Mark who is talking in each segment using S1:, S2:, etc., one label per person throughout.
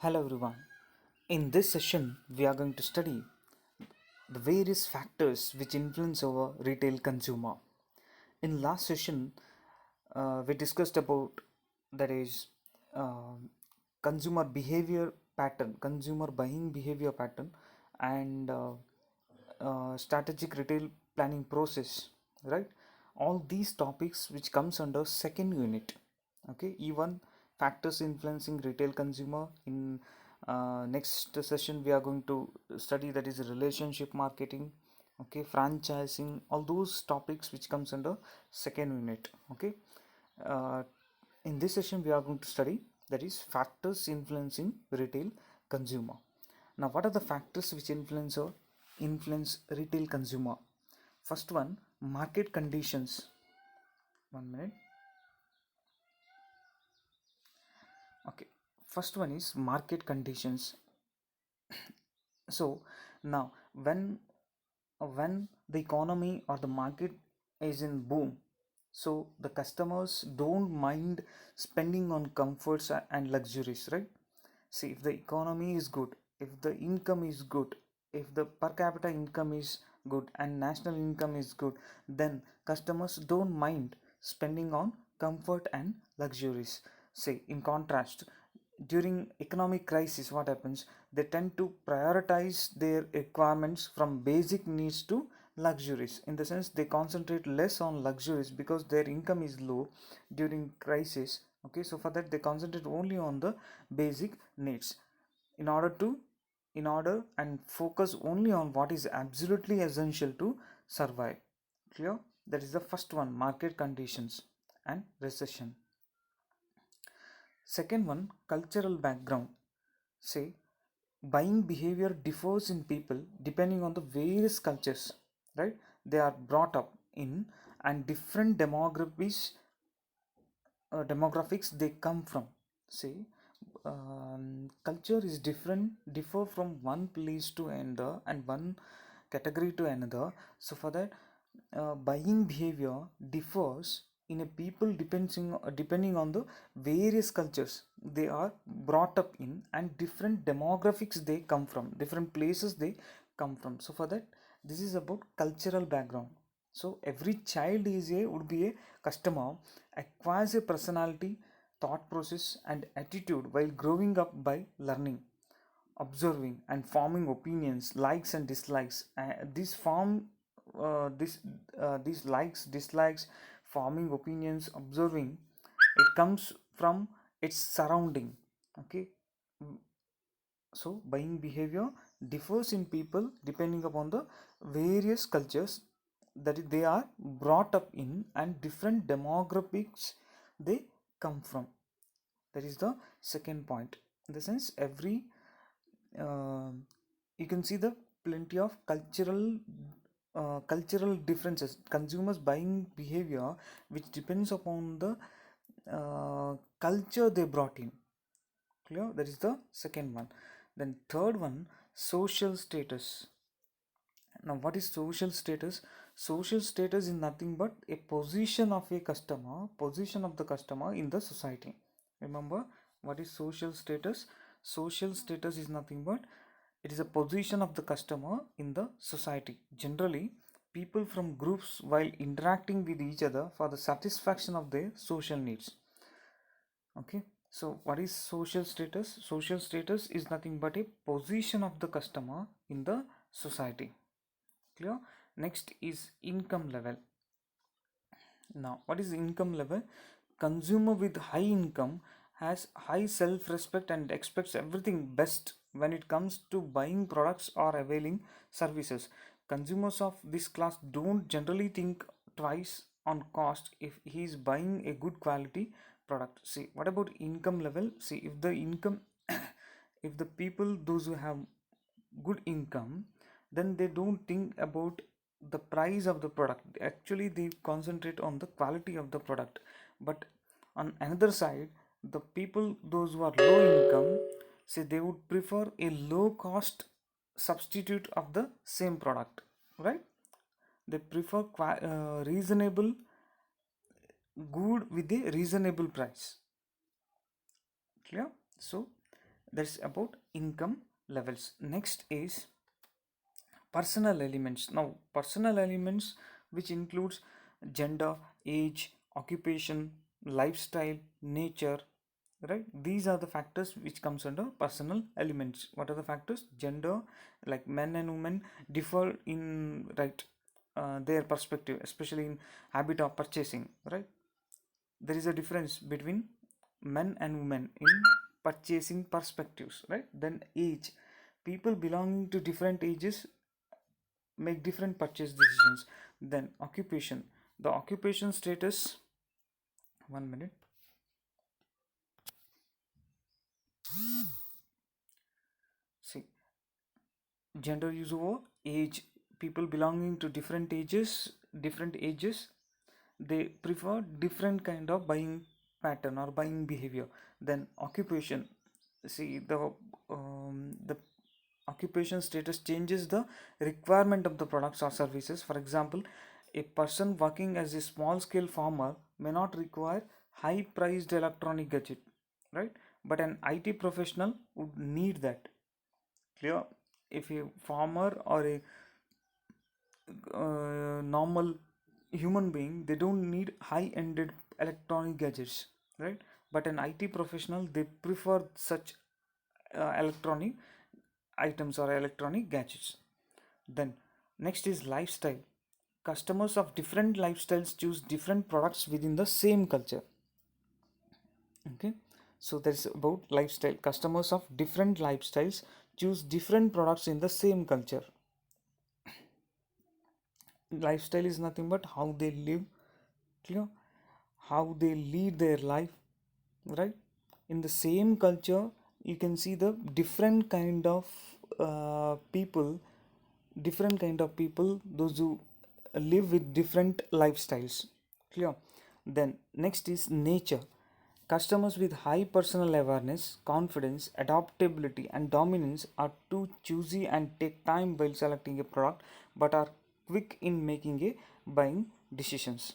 S1: Hello everyone. In this session, we are going to study the various factors which influence our retail consumer. In last session, we discussed about that is consumer behavior pattern, consumer buying behavior pattern, and strategic retail planning process. Right? All these topics which comes under second unit. Okay, even factors influencing retail consumer. In next session we are going to study that is relationship marketing, okay, franchising, all those topics which comes under second unit. Okay, uh, in this session we are going to study that is factors influencing retail consumer. Now what are the factors which influence retail consumer? First one, market conditions. One minute. Okay, first one is market conditions. So now when the economy or the market is in boom, so the customers don't mind spending on comforts and luxuries, right? See, if the economy is good, if the income is good, if the per capita income is good and national income is good, then customers don't mind spending on comfort and luxuries. Say, in contrast, during economic crisis, what happens? They tend to prioritize their requirements from basic needs to luxuries. In the sense, they concentrate less on luxuries because their income is low during crisis. Okay, so for that they concentrate only on the basic needs in order to in order and focus only on what is absolutely essential to survive. Clear? That is the first one, market conditions and recession. Second one, cultural background. Say, buying behavior differs in people depending on the various cultures, right? They are brought up in, and different demographics they come from. See, culture is differ from one place to another and one category to another. So for that, buying behavior differs in a people depending on the various cultures they are brought up in and different demographics they come from, different places they come from. So for that, this is about cultural background. So every child would be a customer, acquires a personality, thought process and attitude while growing up by learning, observing and forming opinions, likes and dislikes. These likes, dislikes, forming opinions, observing, it comes from its surrounding. Okay, so buying behavior differs in people depending upon the various cultures that they are brought up in and different demographics they come from. That is the second point. In the sense, every uh, you can see the plenty of cultural differences, consumers buying behavior which depends upon the culture they brought in. Clear? That is the second one. Then third one, social status. Now what is social status? Social status is nothing but a position of the customer in the society. Remember, what is social status? Social status is nothing but it is a position of the customer in the society. Generally, people from groups while interacting with each other for the satisfaction of their social needs. Okay, so what is social status? Social status is nothing but a position of the customer in the society. Clear? Next is income level. Now what is income level? Consumer with high income has high self respect and expects everything best when it comes to buying products or availing services. Consumers of this class don't generally think twice on cost if he is buying a good quality product. See, what about income level? See, if the income if the people, those who have good income, then they don't think about the price of the product. Actually they concentrate on the quality of the product. But on another side, the people, those who are low income, say they would prefer a low cost substitute of the same product, right? They prefer reasonable good with a reasonable price. Clear? So That's about income levels. Next is personal elements. Now personal elements, which includes gender, age, occupation, lifestyle, nature, right? These are the factors which comes under personal elements. What are the factors? Gender, like men and women differ in, right, their perspective, especially in habit of purchasing, right? There is a difference between men and women in purchasing perspectives, right? Then age, people belonging to different ages make different purchase decisions. Then occupation, the occupation status, 1 minute. See, gender use over age, people belonging to different ages, they prefer different kind of buying pattern or buying behavior. Then occupation, see, the occupation status changes the requirement of the products or services. For example, a person working as a small scale farmer may not require high priced electronic gadget, right? But an IT professional would need that. Clear? If a farmer or a normal human being, they don't need high ended electronic gadgets, right? But an IT professional, they prefer such electronic items or electronic gadgets. Then next is lifestyle, customers of different lifestyles choose different products within the same culture. Okay, so that's about lifestyle, customers of different lifestyles choose different products in the same culture. Lifestyle is nothing but how they live, you know, how they lead their life, right? In the same culture, you can see the different kind of people, those who live with different lifestyles. Clear? Then next is nature, customers with high personal awareness, confidence, adaptability, and dominance are too choosy and take time while selecting a product, but are quick in making a buying decisions.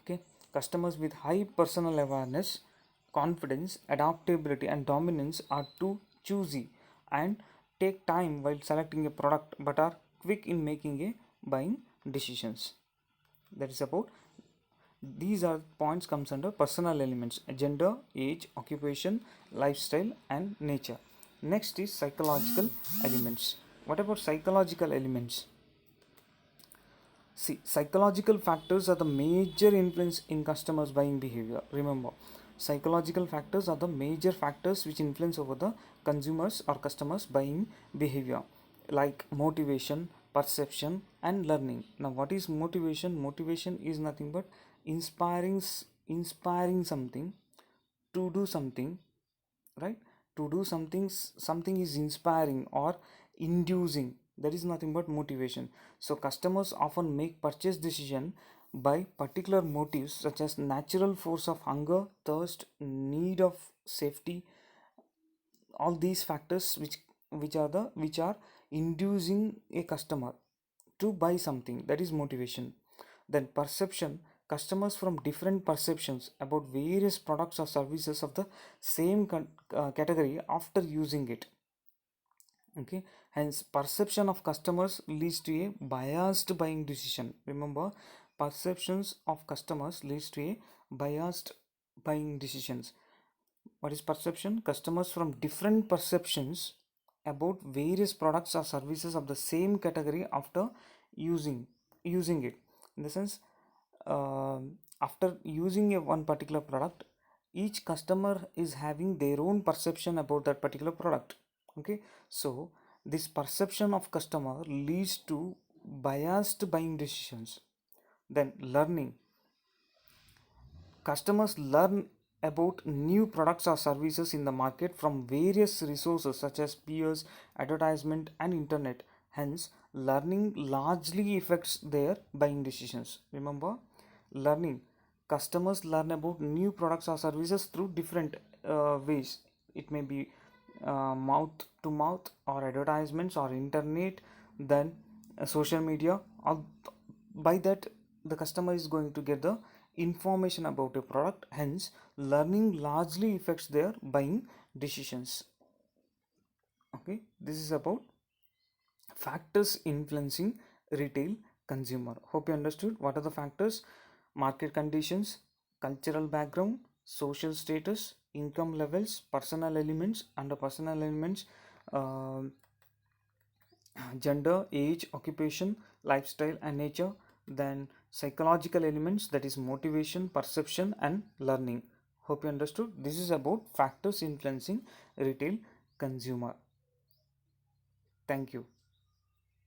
S1: Okay, customers with high personal awareness, confidence, adaptability, and dominance are too choosy and take time while selecting a product, but are quick in making a buying decisions. That is about, these are points comes under personal elements: gender, age, occupation, lifestyle, and nature. Next is psychological elements. What about psychological elements? See, psychological factors are the major influence in customers' buying behavior. Remember, psychological factors are the major factors which influence over the consumers or customers' buying behavior, like motivation, perception, and learning. Now, what is motivation? Motivation is nothing but inspiring something to do something, right? To do something, something is inspiring or inducing, that is nothing but motivation. So customers often make purchase decision by particular motives such as natural force of hunger, thirst, need of safety, all these factors which are inducing a customer to buy something, that is motivation. Then perception, customers from different perceptions about various products or services of the same category after using it. Okay, hence perception of customers leads to a biased buying decision. Remember, perceptions of customers leads to a biased buying decisions. What is perception? Customers from different perceptions about various products or services of the same category after using using it. In the sense, after using a one particular product, each customer is having their own perception about that particular product. Okay, so this perception of customer leads to biased buying decisions. Then learning, customers learn about new products or services in the market from various resources such as peers, advertisement, and internet. Hence, learning largely affects their buying decisions. Remember, learning. Customers learn about new products or services through different ways. It may be mouth to mouth, or advertisements, or internet, then social media. By that, the customer is going to get the information about a product. Hence, learning largely affects their buying decisions. Okay, this is about factors influencing retail consumer. Hope you understood what are the factors: market conditions, cultural background, social status, income levels, personal elements. Under personal elements, uh, gender, age, occupation, lifestyle, and nature. Then psychological elements, that is motivation, perception, and learning. Hope you understood. This is about factors influencing retail consumer. Thank you.